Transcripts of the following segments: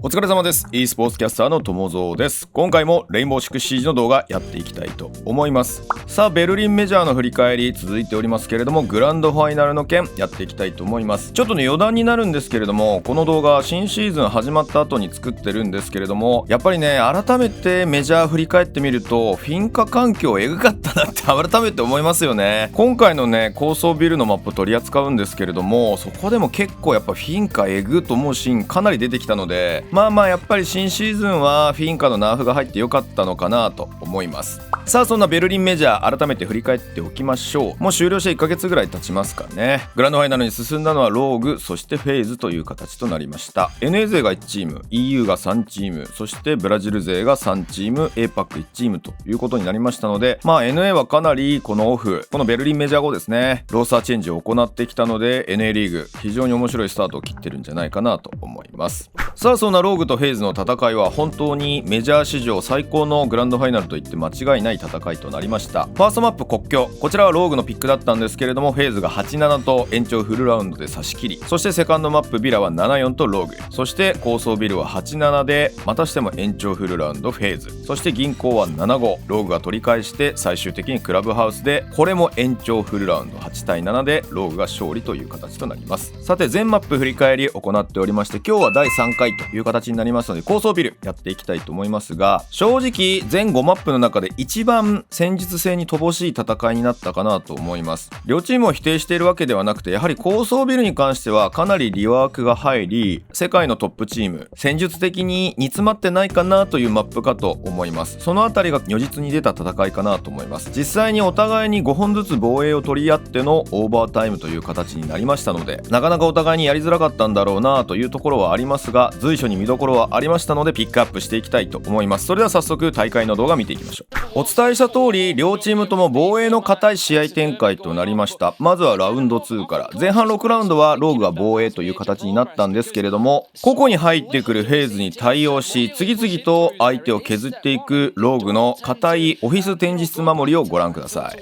お疲れ様です。esports キャスターのともぞうです。今回もレインボーシックスシージの動画やっていきたいと思います。さあ、ベルリンメジャーの振り返り続いておりますけれども、グランドファイナルの件やっていきたいと思います。ちょっとね余談になるんですけれども、この動画新シーズン始まった後に作ってるんですけれども、やっぱりね改めてメジャー振り返ってみるとフィンカ環境エグかったなって改めて思いますよね。今回のね高層ビルのマップ取り扱うんですけれども、そこでも結構やっぱフィンカエグと思うシーンかなり出てきたので、まあやっぱり新シーズンはフィンカのナーフが入ってよかったのかなと思います。さあ、そんなベルリンメジャー改めて振り返っておきましょう。もう終了して1ヶ月ぐらい経ちますかね。グランドファイナルに進んだのはローグ、そしてFaZeという形となりました。 NA 勢が1チーム、 EU が3チーム、そしてブラジル勢が3チーム、 APAC1 チームということになりましたので、NA はかなりこのオフ、このベルリンメジャー後ですね、ロースターチェンジを行ってきたので NA リーグ非常に面白いスタートを切ってるんじゃないかなと思います。さあ、そんなローグとFaZeの戦いは本当にメジャー史上最高のグランドファイナルといって間違いない戦いとなりました。ファーストマップ国境、こちらはローグのピックだったんですけれども、FaZeが 8-7 と延長フルラウンドで差し切り、そしてセカンドマップビラは 7-4 とローグ、そして高層ビルは 8-7 でまたしても延長フルラウンドFaZe、そして銀行は 7-5、ローグが取り返して最終的にクラブハウスでこれも延長フルラウンド 8-7 でローグが勝利という形となります。さて、全マップ振り返り行っておりまして、今日は第3回という形になりますので高層ビルやっていきたいと思いますが、正直全5マップの中で一番戦術性に乏しい戦いになったかなと思います。両チームを否定しているわけではなくて、やはり高層ビルに関してはかなりリワークが入り、世界のトップチーム、戦術的に煮詰まってないかなというマップかと思います。そのあたりが如実に出た戦いかなと思います。実際にお互いに5本ずつ防衛を取り合ってのオーバータイムという形になりましたので、なかなかお互いにやりづらかったんだろうなというところはありますが、随所に見どころはありましたのでピックアップしていきたいと思います。それでは早速大会の動画見ていきましょう。お伝えした通り、両チームとも防衛の固い試合展開となりました。まずはラウンド2から、前半6ラウンドはローグが防衛という形になったんですけれども、個々に入ってくるFaZeに対応し、次々と相手を削っていくローグの固いオフィス展示室守りをご覧ください。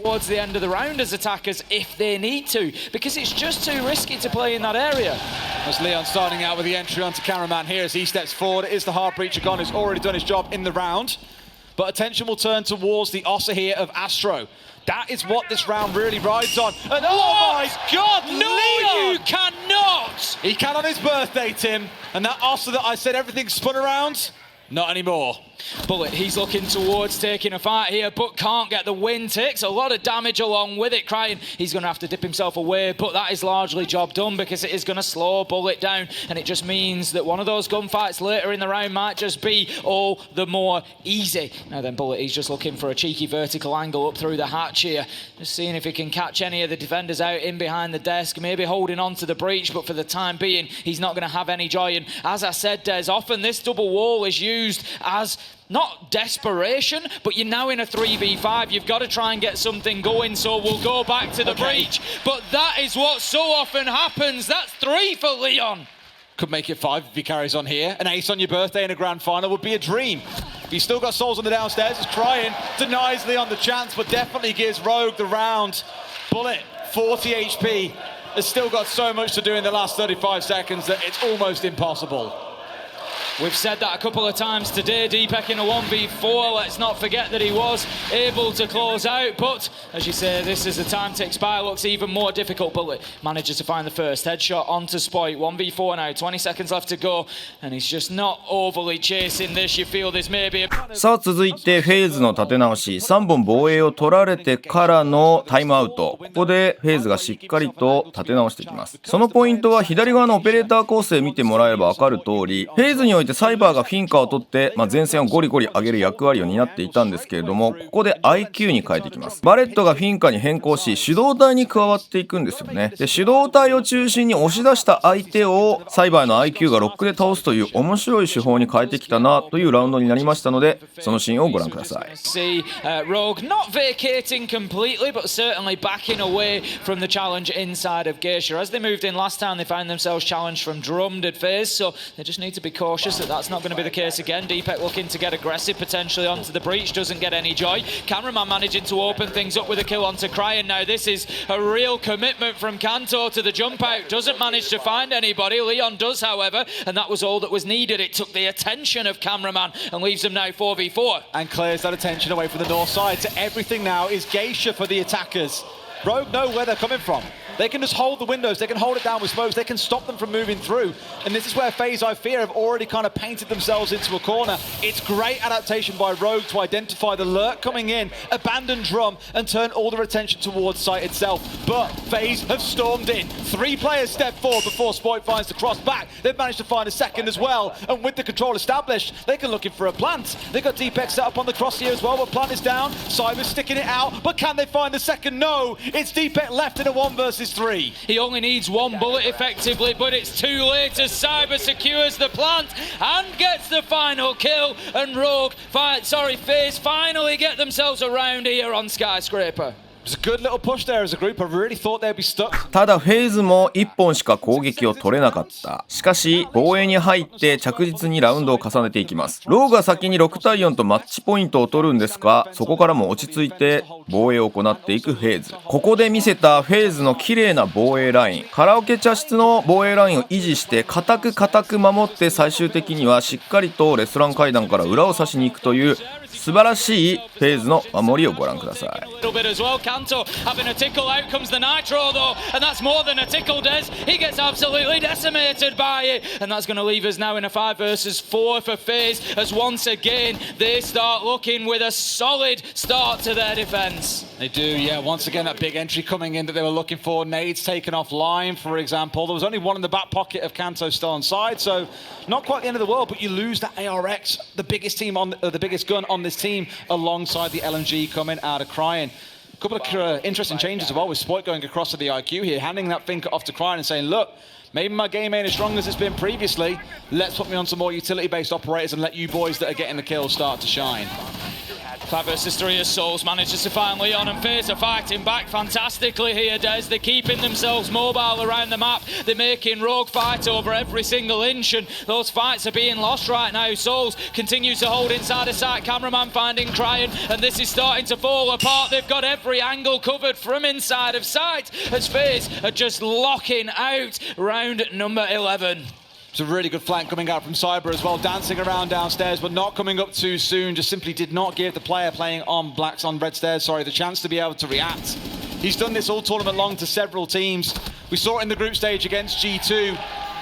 As Leon starting out with the entry onto cameraman here as he steps forward, it is the hard breacher gone who's already done his job in the round. But attention will turn towards the Ossa here of Astro. That is what this round really rides on. And oh my god, no, Leon! You cannot! He can on his birthday, Tim. And that Ossa that I said everything spun around, not anymore. Bullet, he's looking towards taking a fight here, but can't get the win. Takes a lot of damage along with it. Crying, he's going to have to dip himself away, but that is largely job done because it is going to slow Bullet down, and it just means that one of those gunfights later in the round might just be all the more easy. Now then, Bullet, he's just looking for a cheeky vertical angle up through the hatch here, just seeing if he can catch any of the defenders out in behind the desk, maybe holding on to the breach, but for the time being, he's not going to have any joy. And as I said, Des, often this double wall is used as not desperation, but you're now in a 3v5. You've got to try and get something going, so we'll go back to the breach. But that is what so often happens. That's 3 for Leon. Could make it 5 if he carries on here. An ace on your birthday in a grand final would be a dream. He's still got souls on the downstairs. He's crying, denies Leon the chance, but definitely gives Rogue the round. Bullet, 40 HP, has still got so much to do in the last 35 seconds that it's almost impossible. We've said that a couple of times today. Deepek in a 1v4. Let's not forget that he was able to close out. But, as you say, this is the time to expire. Looks even more difficult. Bullet manages to find the first headshot onto Spoit. 1v4 now. 20 seconds left to go. And he's just not overly chasing this. You feel this may be a... さあ、続いてFaZeの立て直し。3本防衛を取られてからのタイムアウト。ここでFaZeがしっかりと立て直していきます。そのポイントは左側のオペレーター構成見てもらえれば分かる通り、FaZeにおいてサイバーがフィンカーを取って、前線をゴリゴリ上げる役割を担っていたんですけれども、ここで IQ に変えていきます。バレットがフィンカーに変更し、手動体に加わっていくんですよね。で、手動体を中心に押し出した相手をサイバーの IQ がロックで倒すという面白い手法に変えてきたなというラウンドになりましたので、そのシーンをご覧ください。Rogue not vacating completely, but certainly backing away from the challenge inside of Geisha. As they moved in last time, they found themselves challenged from drummed at FaZe, so they just need to be cautious. cautious that that's not going to be the case again. Deepek looking to get aggressive potentially onto the breach, doesn't get any joy. Cameraman managing to open things up with a kill onto Cryan. Now this is a real commitment from Kanto to the jump out. Doesn't manage to find anybody. Leon does, however, and that was all that was needed. It took the attention of Cameraman and leaves them now 4v4. And clears that attention away from the north side. So everything now is Geisha for the attackers. Rogue know where they're coming from. They can just hold the windows, they can hold it down with smokes, they can stop them from moving through. And this is where FaZe, I fear, have already kind of painted themselves into a corner. It's great adaptation by Rogue to identify the lurk coming in, abandon drum, and turn all their attention towards site itself. But FaZe have stormed in. 3 players step forward before Spoit finds the cross back. They've managed to find a second as well. And with the control established, they can look in for a plant. They've got Deepek set up on the cross here as well, but plant is down. Cyber's sticking it out, but can they find the second? No, it's Deepek left in a 1 versus 3. He only needs 1 bullet effectively, but it's too late as Cyber secures the plant and gets the final kill. And FaZe finally get themselves around here on Skyscraper. It was a good little push there as a group. I really thought they'd be stuck. ただフェイズも1本しか攻撃を取れなかった。しかし防衛に入って着実にラウンドを重ねていきます。ローが先に6対4とマッチポイントを取るんですが、そこからも落ち着いて防衛を行っていくフェイズ。ここで見せたフェイズの綺麗な防衛ライン、カラオケ茶室の防衛ラインを維持して固く守って、最終的にはしっかりとレストラン階段から裏を刺しに行くという素晴らしいフェイズの守りをご覧ください。Kanto having a tickle, out comes the nitro though, and that's more than a tickle, Des. He gets absolutely decimated by it, and that's going to leave us now in a 5 versus 4 for FaZe, as once again they start looking with a solid start to their defense. They do, yeah. Once again, that big entry coming in that they were looking for. Nades taken offline, for example. There was only one in the back pocket of Kanto still on side, so not quite the end of the world, but you lose that ARX, the biggest team on the biggest gun on this team, alongside the LMG coming out of Cryan. A couple of interesting changes as well, with Spoit going across to the IQ here, handing that finger off to Cryan and saying, look, maybe my game ain't as strong as it's been previously. Let's put me on some more utility-based operators and let you boys that are getting the kills start to shine. 5 versus 3 as Souls manages to find Leon, and FaZe are fighting back fantastically here, Des. They're keeping themselves mobile around the map. They're making Rogue fight over every single inch, and those fights are being lost right now. Souls continue to hold inside of sight. Cameraman finding Cryan, and this is starting to fall apart. They've got every angle covered from inside of sight as FaZe are just locking out round number 11. It's a really good flank coming out from Cyber as well, dancing around downstairs, but not coming up too soon. Just simply did not give the player playing on red stairs, the chance to be able to react. He's done this all tournament long to several teams. We saw it in the group stage against G2.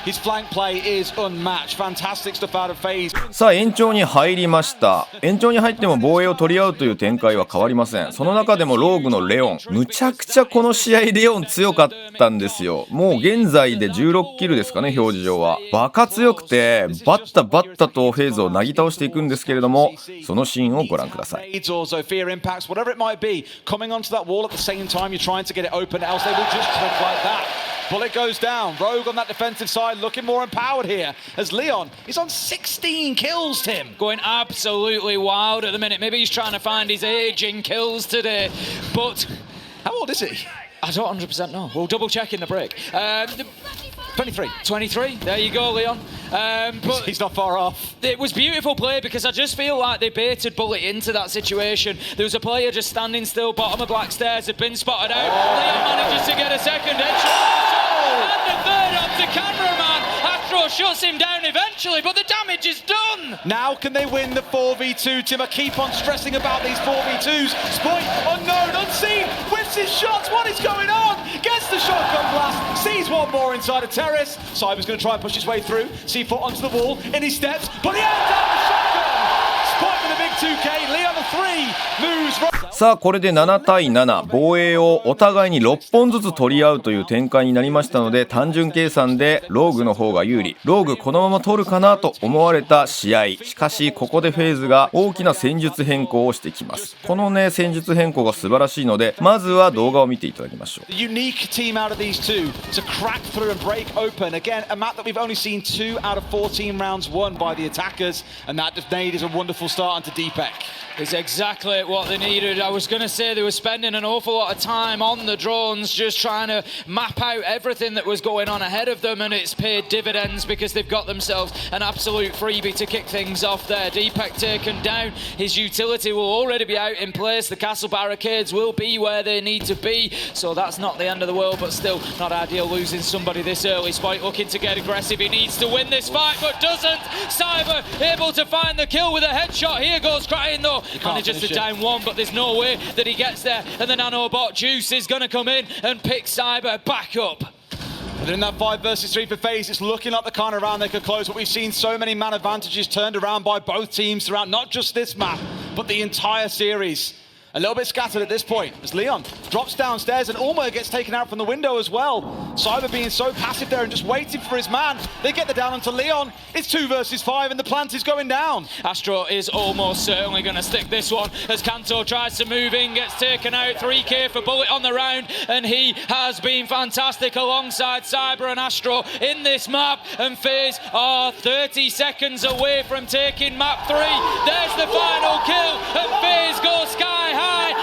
His flank play is unmatched. Fantastic stuff out of FaZe. さあ延長に入りました。延長に入っても防衛を取り合うという展開は変わりません。その中でもローグのレオン、むちゃくちゃこの試合レオン強かったんですよ。もう現在で16キルですかね、表示上は。バカ強くてバッタとフェーズをなぎ倒していくんですけれども、そのシーンをご覧ください。Fear impacts, whatever it might be, coming onto that wall at the same time you're trying to get it open, else they will just trip like that. Bullet goes down. Rogue on that defensive side looking more empowered here as Leon is on 16 kills, Tim. Going absolutely wild at the minute. Maybe he's trying to find his age in kills today. But how old is he? I don't 100% know. We'll double check in the break. 23. There you go, Leon. But he's not far off. It was beautiful play because I just feel like they baited Bullet into that situation. There was a player just standing still, bottom of black stairs, had been spotted out. Leon manages to get a second headshot. And the third up to Cameraman. Astro shuts him down eventually, but the damage is done. Now can they win the 4v2, Tim? I keep on stressing about these 4v2s. Spoit, unknown, unseen, whips his shots. What is going on? Gets the shotgun blast, sees one more inside a terrace. Cyber's going to try and push his way through. C4 onto the wall, in his steps, but he ends down the shotgun. Spoit with a big 2K, Leon the 3 moves right. さあこれで7対7、防衛をお互いに6本ずつ取り合うという展開になりましたので、単純計算でローグの方が有利。ローグこのまま取るかなと思われた試合。しかしここでフェーズが大きな戦術変更をしてきます。このね戦術変更が素晴らしいので、まずは動画を見ていただきましょう。 The unique team out of these two to crack through and break open. Again, a map that we've only seen 2 out of 14 rounds won by the attackers, and that nade is a wonderful start onto Deepek. It's exactly what they needed. I was going to say they were spending an awful lot of time on the drones, just trying to map out everything that was going on ahead of them, and it's paid dividends because they've got themselves an absolute freebie to kick things off there. Deepek taken down. His utility will already be out in place. The castle barricades will be where they need to be, so that's not the end of the world, but still not ideal losing somebody this early. Spike looking to get aggressive. He needs to win this fight, but doesn't. Cyber able to find the kill with a headshot. Here goes Crying though. Manages to down one, but there's no way that he gets there, and the nanobot Juice is going to come in and pick Cyber back up. And in that 5 versus 3 for FaZe, it's looking like the kind of round they could close, but we've seen so many man advantages turned around by both teams throughout not just this map, but the entire series. A little bit scattered at this point as Leon drops downstairs and almost gets taken out from the window as well. Cyber being so passive there and just waiting for his man. They get the down onto Leon. It's 2 versus 5 and the plant is going down. Astro is almost certainly going to stick this one as Kanto tries to move in, gets taken out. 3k for Bullet on the round, and he has been fantastic alongside Cyber and Astro in this map. And FaZe are 30 seconds away from taking map 3. There's the final kill, and FaZe go sky high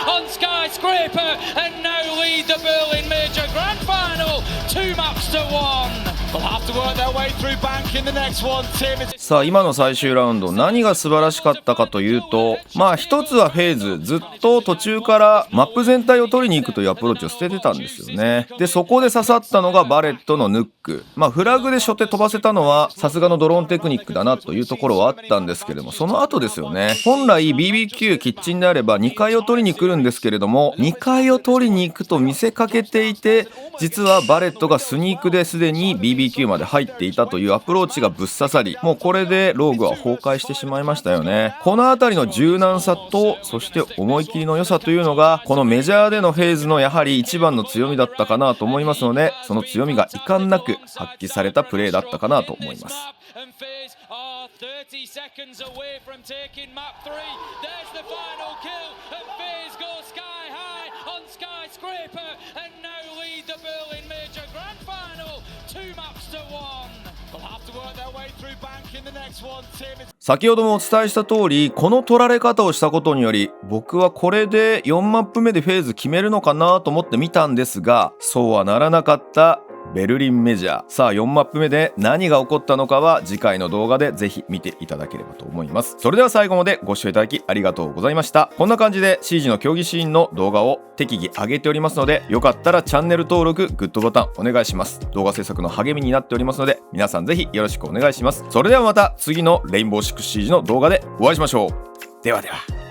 on Skyscraper and now lead the Berlin Major Grand Final 2 maps to 1. They'll have to work their way through bank in the next one. Tim is... さあ今の最終ラウンド何が素晴らしかったかというと、一つはFaZeずっと途中からマップ全体を取りに行くというアプローチを捨ててたんですよね。でそこで刺さったのがバレットのヌック。フラグで初手飛ばせたのはさすがのドローンテクニックだなというところはあったんですけれども、その後ですよね。本来 BBQ キッチンであれば2階を取りに来るんですけれども、2階を取りに行くと見せかけていて、実はバレットがスニークですでに BBQ まで入っていたというアプローチがぶっ刺さり、もうこれでローグは崩壊してしまいましたよね。このあたりの柔軟さと、そして思い切りの良さというのがこのメジャーでのFaZeのやはり一番の強みだったかなと思いますので、その強みが遺憾なく発揮されたプレーだったかなと思います。30 seconds away from taking map 3. There's the final kill, and FaZe go sky high on Skyscraper and now lead the Berlin Major Grand Final 2 maps to 1. They'll have to work their way through bank in the next one. Tim is... 先ほどもお伝えした通り、この取られ方をしたことにより、僕はこれで4マップ目でFaZe決めるのかなと思って見たんですが、そうはならなかったベルリンメジャー。さあ4マップ目で何が起こったのかは次回の動画でぜひ見ていただければと思います。それでは最後までご視聴いただきありがとうございました。こんな感じで CG の競技シーンの動画を適宜上げておりますので、よかったらチャンネル登録、グッドボタンお願いします。動画制作の励みになっておりますので、皆さんぜひよろしくお願いします。それではまた次のレインボーシックスシージの動画でお会いしましょう。ではでは。